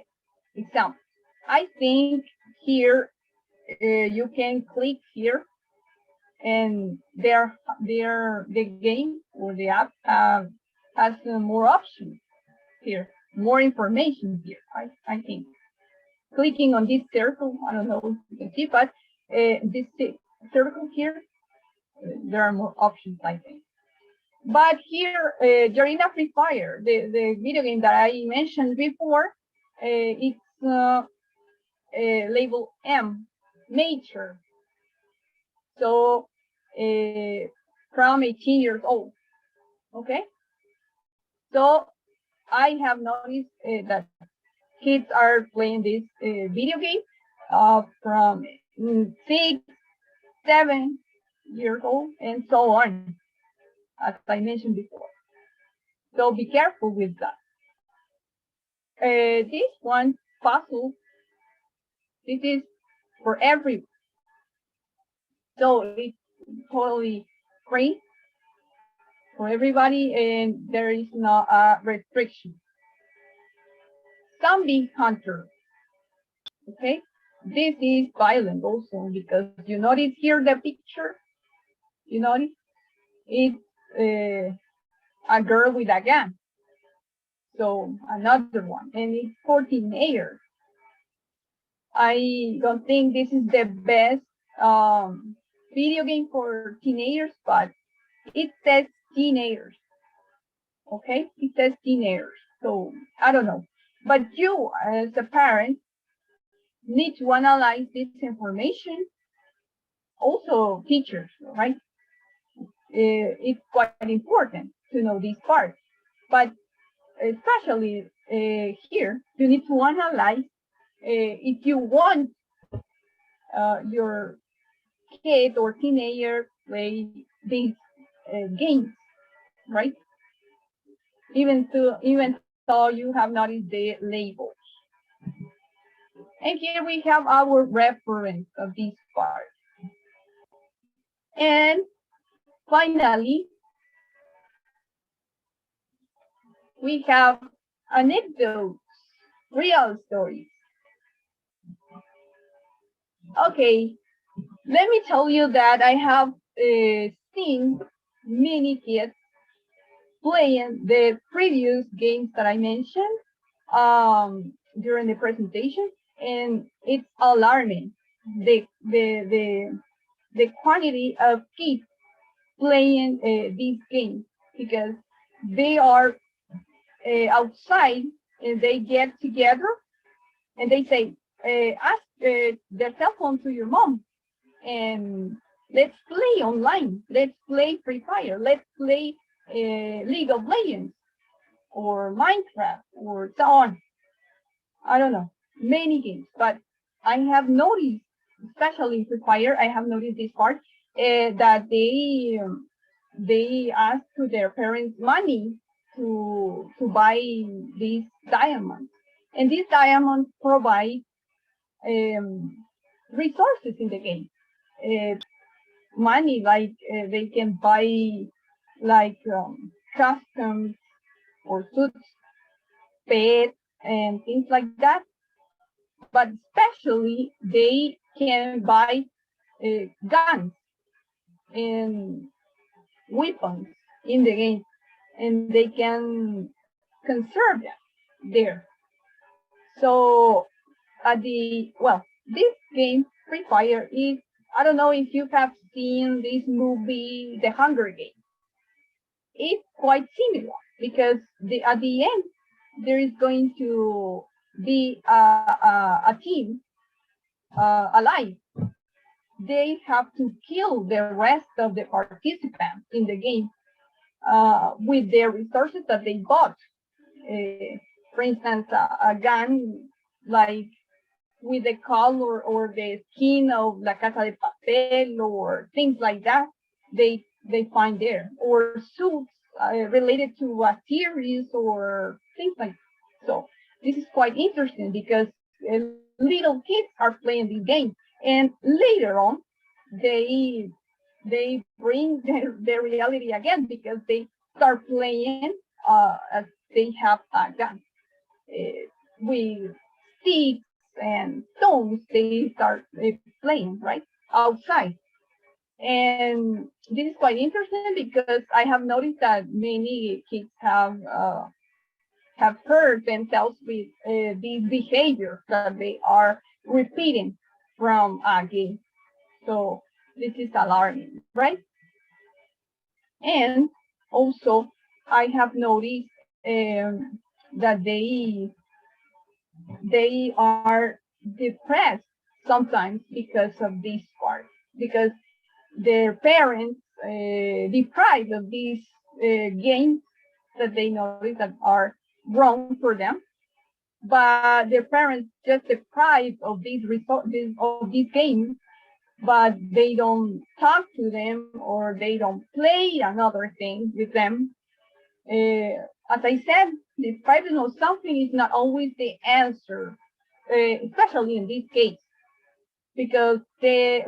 examples. I think here you can click here, and the game or the app has more options here, more information here. I think clicking on this circle, I don't know if you can see, but this circle here, there are more options, I think. But here, during a Free Fire, the video game that I mentioned before, it's label M, mature. So from 18 years old, okay? So I have noticed that kids are playing this video game from 6, 7 years old, and so on, as I mentioned before. So be careful with that. This one, puzzle, this is for everyone. So it's totally free for everybody, and there is no restriction. Zombie Hunter. Okay, this is violent also, because you notice here the picture. You notice it's a girl with a gun. So another one, and it's for teenagers. I don't think this is the best video game for teenagers, but it says teenagers. Okay, it says teenagers. So I don't know. But you, as a parent, need to analyze this information. Also, teachers, right? It's quite important to know this part. But especially here, you need to analyze if you want your kid or teenager play these games, right? Even though you have noticed the labels. And here we have our reference of this part. And finally, we have anecdotes, real stories. Okay, let me tell you that I have seen many kids playing the previous games that I mentioned during the presentation, and it's alarming the quantity of kids playing these games, because they are outside and they get together and they say, ask their cell phone to your mom and let's play online. Let's play Free Fire. Let's play League of Legends or Minecraft or so on. I don't know, many games, but I have noticed, especially Free Fire, I have noticed this part that they ask to their parents money to buy these diamonds, and these diamonds provide resources in the game. Money, like they can buy like customs or suits, pets, and things like that. But especially they can buy guns and weapons in the game, and they can conserve them there. So this game Free Fire is, I don't know if you have seen this movie The Hunger Games. It's quite similar, because at the end there is going to be a team alive. They have to kill the rest of the participants in the game with their resources that they bought. For instance, a gun like with the color or the skin of La Casa de Papel or things like that, they find there, or suits related to a series or things like that. So this is quite interesting, because little kids are playing this game, and later on they bring their reality again, because they start playing as they have a gun with sticks and stones. They start playing right outside, and this is quite interesting, because I have noticed that many kids have hurt themselves with these behaviors that they are repeating from a game. So this is alarming, right? And also, I have noticed that they are depressed sometimes because of this part, because their parents deprived of these games that they notice that are wrong for them, but their parents just deprived of these games, but they don't talk to them or they don't play another thing with them. As I said, depriving of something is not always the answer, especially in this case, because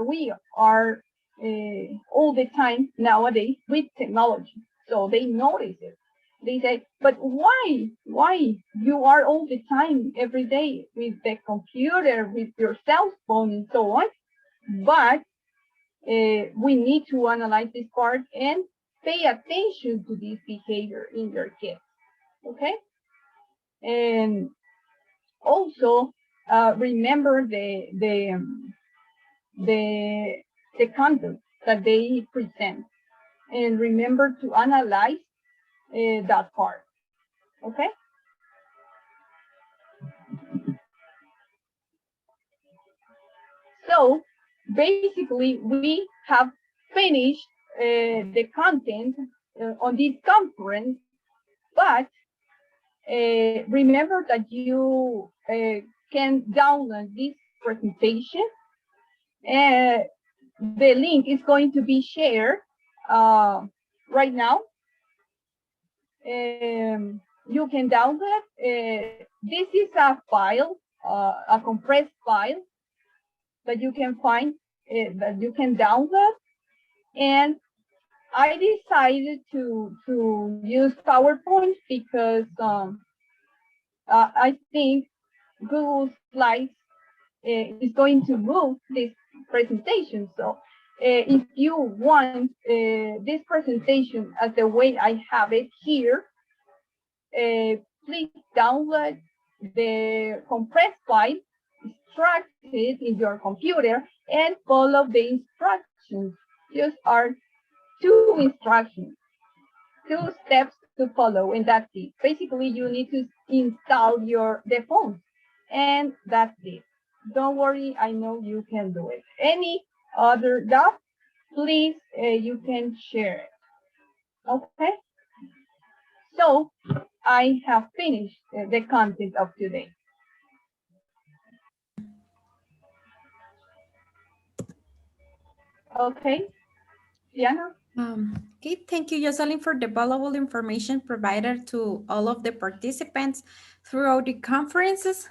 we are all the time nowadays with technology, so they notice it. They say, but why? Why you are all the time, every day with the computer, with your cell phone, and so on? But we need to analyze this part and pay attention to this behavior in your kids. Okay, and also remember the content that they present, and remember to analyze that part. Okay. So basically, we have finished the content on this conference, but remember that you can download this presentation. Uh, the link is going to be shared right now. You can download. This is a file, a compressed file that you can find, that you can download. And I decided to use PowerPoint because I think Google Slides is going to move this presentation. So if you want this presentation as the way I have it here, please download the compressed file, extract it in your computer, and follow the instructions. Just are two instructions, two steps to follow, and that's it. Basically, you need to install the phone, and that's it. Don't worry, I know you can do it. Any other doubt, please, you can share it. Okay? So, I have finished the content of today. Okay, Diana? Okay, thank you, Jocelyn, for the valuable information provided to all of the participants throughout the conferences.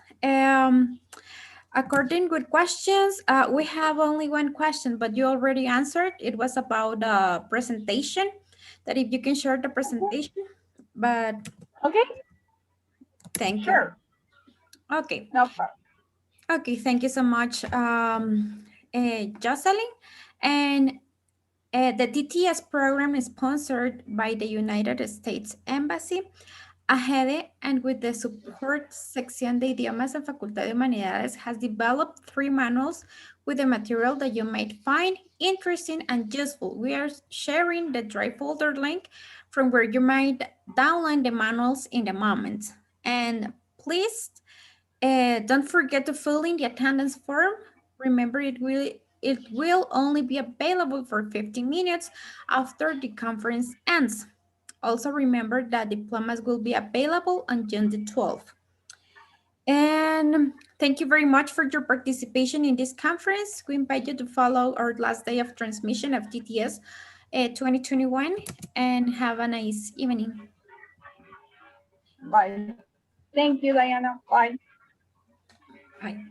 According with questions, we have only one question, but you already answered. It was about presentation, that if you can share the presentation, but Okay, thank you. sure. Okay. No problem. Okay, thank you so much, Jocelyn. And the TTS program is sponsored by the United States Embassy, AGEDE, and with the support Sección de Idiomas en Facultad de Humanidades, has developed 3 manuals with the material that you might find interesting and useful. We are sharing the Drive folder link from where you might download the manuals in the moment. And please don't forget to fill in the attendance form. Remember, it will only be available for 15 minutes after the conference ends. Also remember that diplomas will be available on June the 12th. And thank you very much for your participation in this conference. We invite you to follow our last day of transmission of TTS 2021 and have a nice evening. Bye. Thank you, Diana. Bye. Bye.